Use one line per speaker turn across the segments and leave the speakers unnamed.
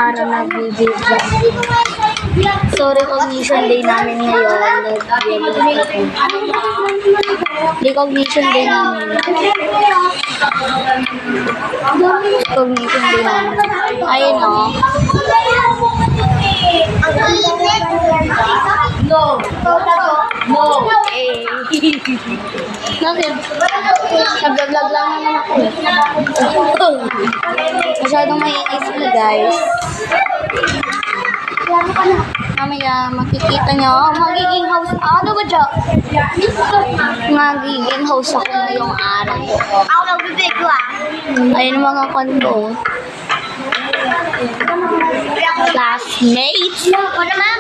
araw nagbibigay. So, recognition day namin ngayon. Recognition day namin. Recognition day namin. Ayun o. No. Eh. Bakit? Nag-vlog lang naman ako. Masyadong maiinis ko, guys. Mamaya makikita nyo, magiging host. Ano ba dyan? Magiging host ako ngayong araw.
Ako nagbibig ko
Ayun mga kondo. Classmates.
Ako naman.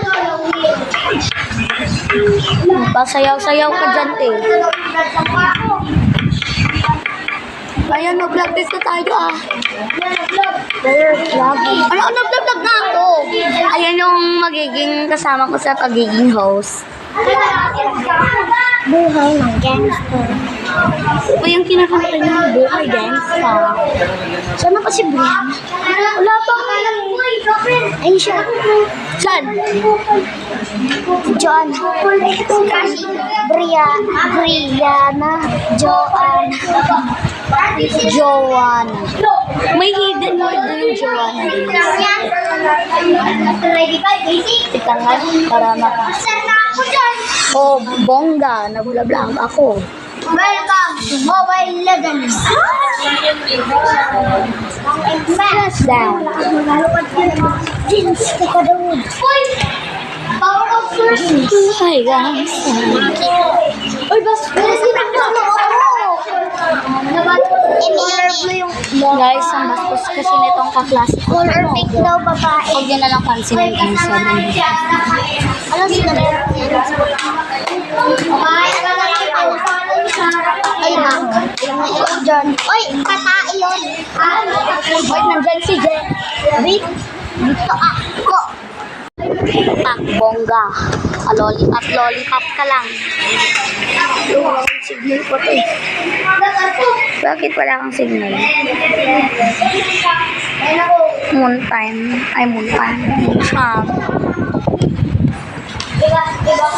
Pasayaw-sayaw ka dyan, te. Ayan, mag-vlog test na tayo, Ano, nag-vlog na ako. Ayan yung magiging kasama ko sa pagiging host.
Buhay ng gangster.
O yung kinakanta niya, buhay gangsta.
Saan na pa si Brian?
Wala pa.
Ay, siya.
Saan?
Joanna. Brianna.
Joanna. May hidden word doon yung Joanna. Tika nga, para Oh, bongga. Nabula-blang ako.
Welcome to Mobile Legends.
Press down.
Jeans, teka doon. Power of First.
Hi, guys.
Uy, bas, color blue yung
Guys, ang bastos kasi nitong kaklase ko.
color pink daw babae.
Huwag yun na lang pansinin yung isa.
Ano sila? Ay, dyan. Uy, patay yun.
Wait, nandyan si Jen.
Wait, dito ako.
Tak, bongga. Lollipop ka lang. Walang signal ko to eh. Bakit wala kang signal? Moon time. Ay, moon time.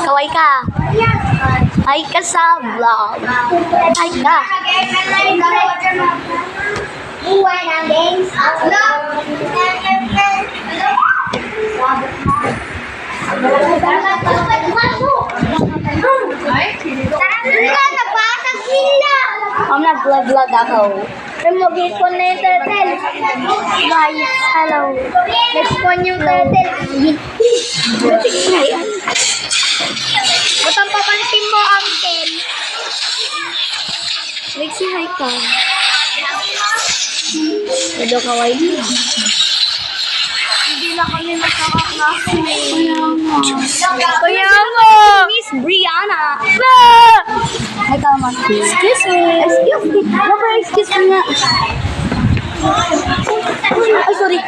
Kaway ka. Hi ka sa vlog. Hi ka.
Buhay ng games. Nabasag sila.
Nag-vlog ako.
Mag-ipon na yung turtle. Guys, hello. Nag-spawn yung turtle. Ba't ang papansin mo, Uncle?
Lexi, hi ka. Ito kaway niya.
Hindi na kami magkakaklase.
Kaya mo! Miss Brianna! Ay, tama. Excuse me. Excuse me. Excuse me nga. Ay, sorry.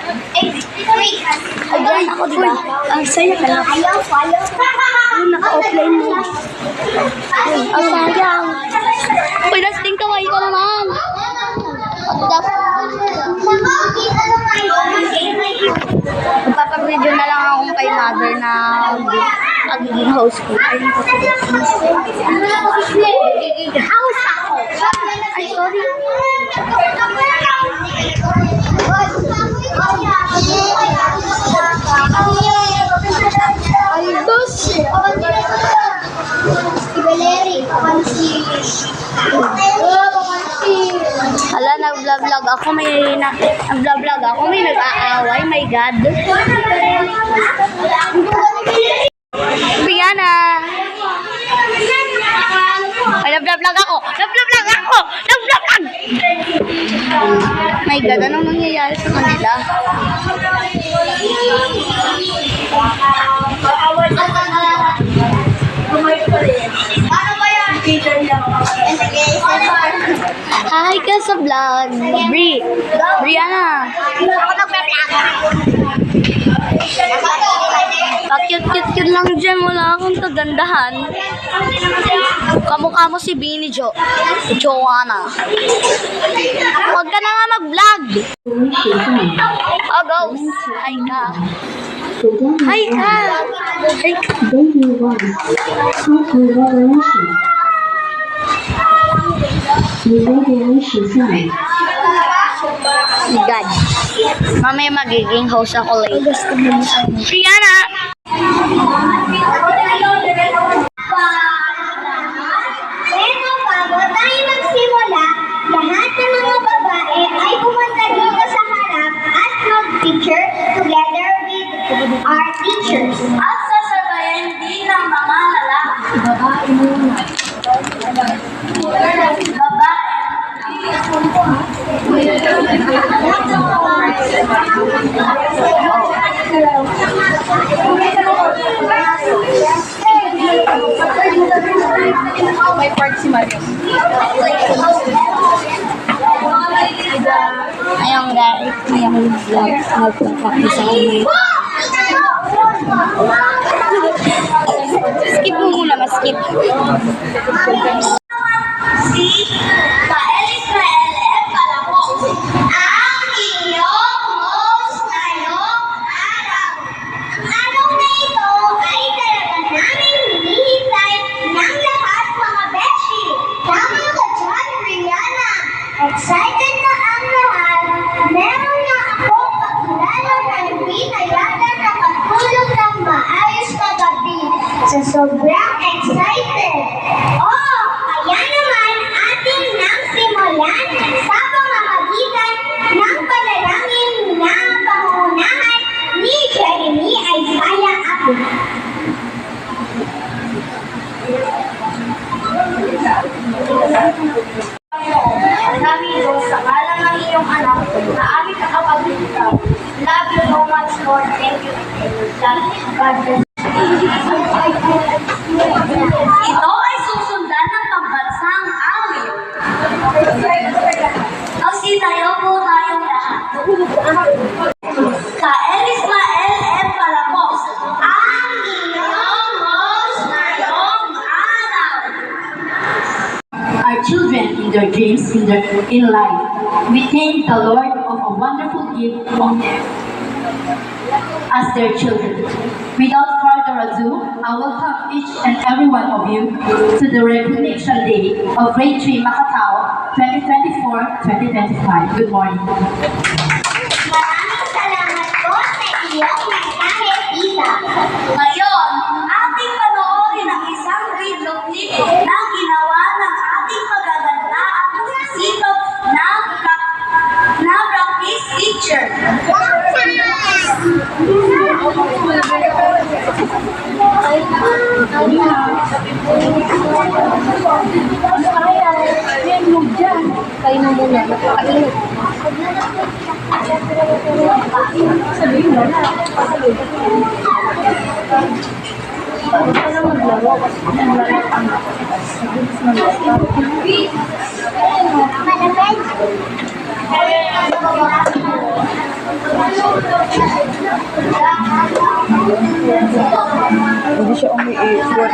Ay, ganyan ako, diba? Ang saya ka lang.
Ayaw.
Naka-offline mo. Ang sayang. Uy, lasting kaway ko naman. Magpapag-video na lang akong kay mother na magiging host ko.
House ako.
Ay, sorry.
Ay, dos. Si Valeri.
Hala, nag-vlog ako. May nag-aaway. My God. Brianna. Ay, nag-vlog ako. My God, anong nangyayari sa kanila? Hi ka sa vlog. Brianna. Cute lang dyan. Wala akong kagandahan. Kamukha mo si Bini Joanna. Huwag ka na nga mag-vlog. Oh, ghost. Hi ka. Hi ka. Hi ka. God. Mamaya magiging host ako later. Rihanna!
Pero bago tayo magsimula, lahat ng mga babae ay pumunta dito sa harap at mag-picture together with our teachers.
At sasabayan din ng mga lalaki.
May part si Mario.
Ayun guys, ayun vlog. Magpapakita ako ngayon. Skip mo muna, skip.
Si Kael Israel F. Palamo, ang inyong host ngayong araw. Araw na ito ay talaga namin hinihintay ng lahat mga beshi. Tama ka dyan, Rihanna. Excited na ang lahat. Meron na ako pagkilala na hindi na yata nakatulog ng maayos kagabi. So sobrang excited. Oh, kaya naman ating nang simulan sa pamamagitan ng panalangin na pangunahan ni Jeremy Isaiah Abu.
Sabi Diyos, sa ngalan ng iyong anak, na aming kakapagligtaw. Love you so much, Lord. Thank you. God bless. Ito ay susundan ng pambansang awit. Kasi tayo po tayong lahat. Kael Ismael M. Palamos, ang inyong host ngayong araw.
Our children in their dreams, in life. We thank the Lord of a wonderful gift of them as their children. Without further ado, I welcome each and every one of you to the Recognition Day of Grade 3 Macatao 2024-2025. Good morning.
Maraming salamat po sa iyong mensahe, Tita.
Ngayon, ating panoorin ang isang video clip na ginawa ng ating magaganda at masisipag na practice teacher.
Kayo na muna. Sabihin mo na. Paano ka na maglaro? Kasi maglaro ang hindi siya umiikot.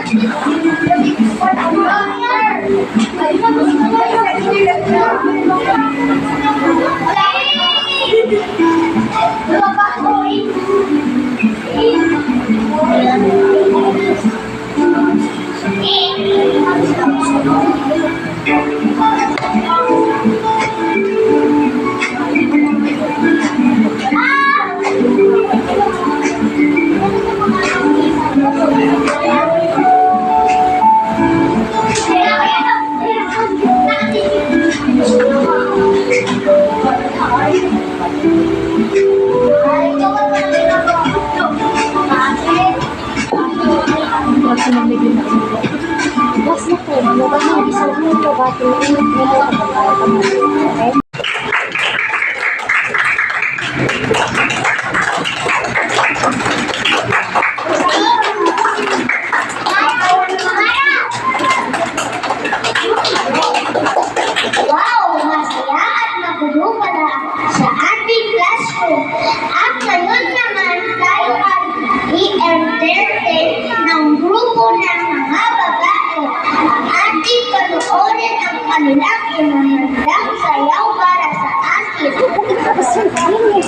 Masikapong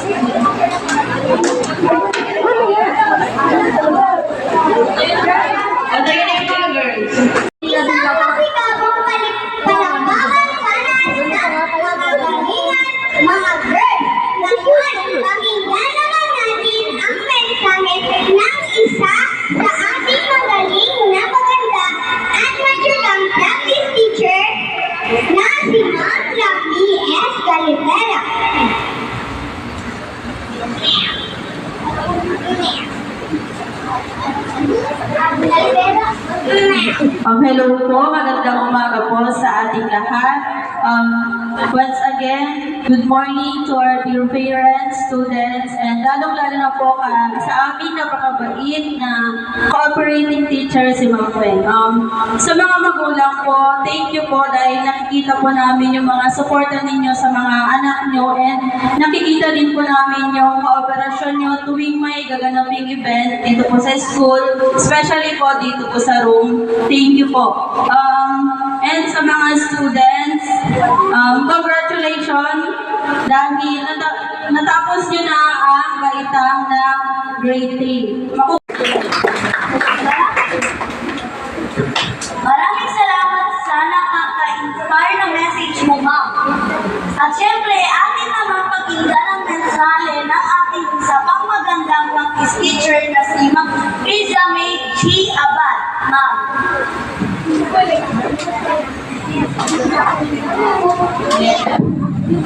palakpakan sana mga galingan, mga girls. Ngayon, pakinggan naman natin ang mensahe ng isa sa ating magaling na maganda at masyadong practice teacher na si Ma'am Lovely S. Galipera.
Hello po, magandang umaga po sa ating lahat. Once again, good morning to our dear parents, students, and lalong-lalo na po sa aming napakabait na cooperating teacher si Ma'am Wen. Sa mga magulang po, thank you po dahil nakikita po namin yung mga suporta ninyo sa mga anak nyo and nakikita din po namin yung kooperasyon nyo tuwing may gaganaping event dito po sa school, especially po dito po sa room. Thank you po. And sa mga students, congratulations dahil natapos nyo na ang baitang ng grade 3.
Maraming salamat sa nakaka-inspire na message mo, Ma'am. At syempre, atin naman pakinggan ang mensahe ng ating isa pang magandang practice teacher na si Ma'am Riza May G. Abad. Ma'am.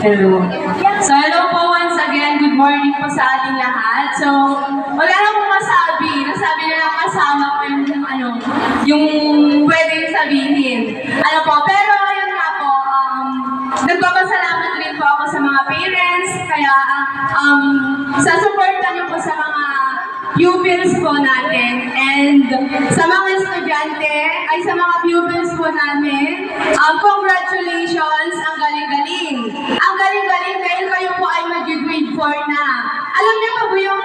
Hello. So, hello po once again. Good morning po sa ating lahat. So, wala na akong masabi. Nasabi na lang kasama ko yung pwedeng sabihin. Pero ayun nga po, nagpapasalamat rin po ako sa mga parents. Kaya, sa suporta niyo po sa mga pupils po natin and sa mga estudyante ay sa mga pupils po namin, congratulations, ang galing-galing. Ang galing-galing dahil kayo po ay mag-grade 4 na. Alam niyo pa po yung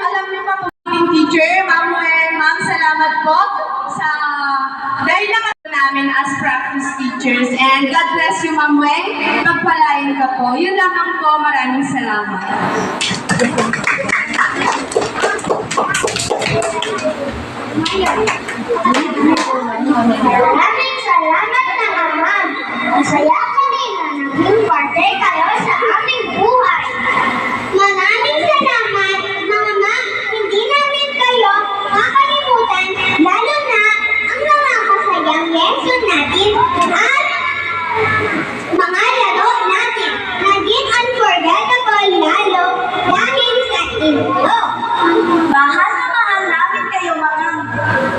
teacher, Ma'am Wen, Ma'am, salamat po dahil nakatulong namin as practice teachers and God bless you, Ma'am Wen. Pagpalain ka po. Yun lamang po, maraming salamat.
Maraming salamat na naman. Masaya kami na naging parte kayo sa aming buhay. Maraming salamat, mga ma'am. Hindi namin kayo makalimutan, lalo na ang mga masayang lesson natin at mga laro natin. Naging unforgettable lalo dahil sa inyo.
Mahal na mahal namin kayo, mga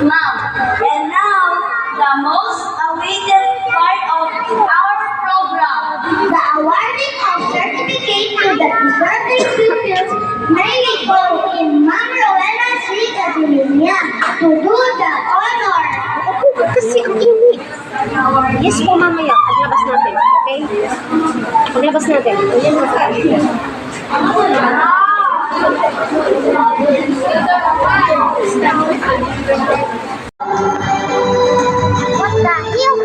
Ma'am. And now, the most awaited part of our program.
The awarding of certificate to the deserving pupils may go in Ma'am Rowena C. Catalonia to do the honor.
Kasi ang init. Yes po, mamaya. Paglabas natin. Okay? Paglabas natin.
What the hell?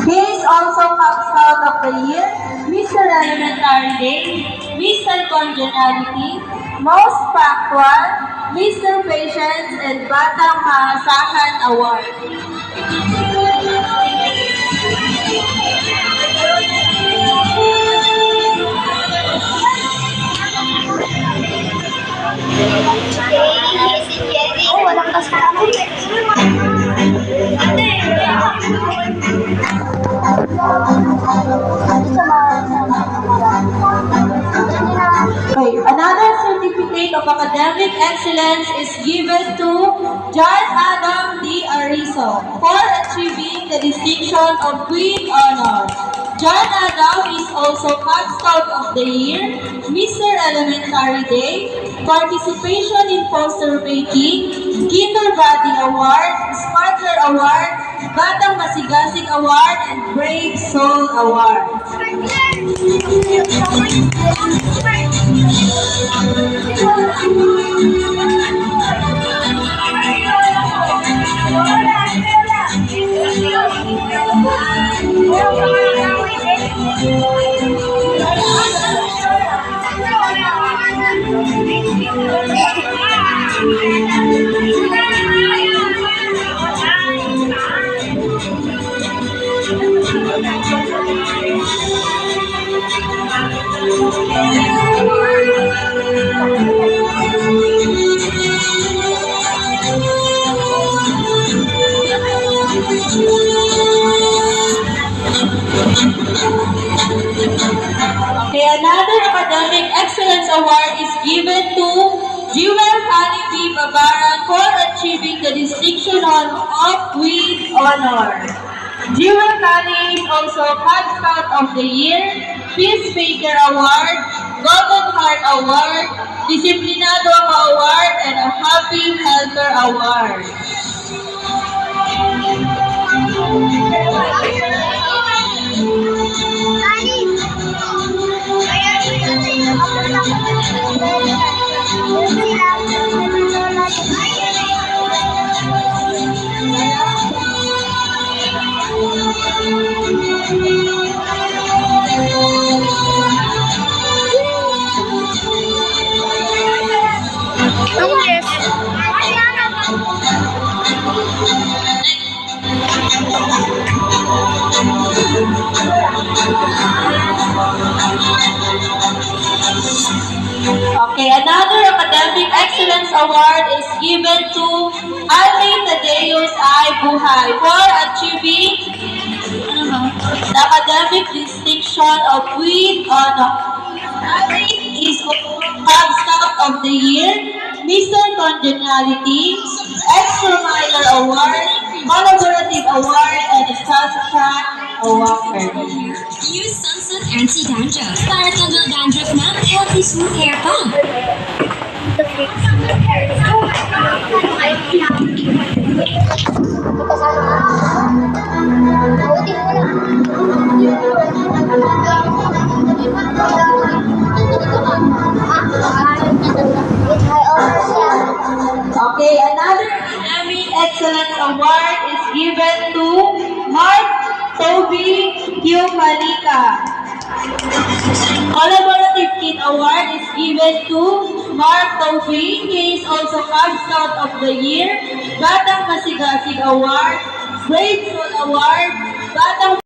This also comes out of the year, Mr. Elementary Day, Mr. Congeniality, Most Factual, Mr. Patience, and Batang Maasahan Award.
Oh, walang kasama.
Okay, another certificate of academic excellence is given to John Adam D. Arizo for achieving the distinction of Queen Honor. John Adam is also Cub Scout of the Year, Mr. Elementary Day, Participation in Poster Making, Kinder Body Award, Sparkler Award, Batang Masigasig Award, and Brave Soul Award.
another Academic Excellence Award is given to Jewel Kali B. Babaran for achieving the distinction with honor. Jewel Kali is also Cub Scout of the Year, Peacemaker Award, Golden Heart Award, Disiplinado Award, and a Happy Helper Award. Okay, another Academic Excellence Award is given to Alvin Tadeus I. Buhay for achieving the academic distinction with honor. Alvin is Cub Scout of the Year, Mr. Congeniality, Extra Miler Award, Collaborative Award, and the Sunshine Award.
Use Sunset Anti-Dandruff para tanggal dandruff na healthy smooth hair pa.
Okay, another Academic Excellence Award is given to Mark Toby Q. Malika. Collaborative Kid Award is given to Mark Toby. He is also Cub Scout of the Year, Batang Masigasig Award, Brave Soul Award, Batang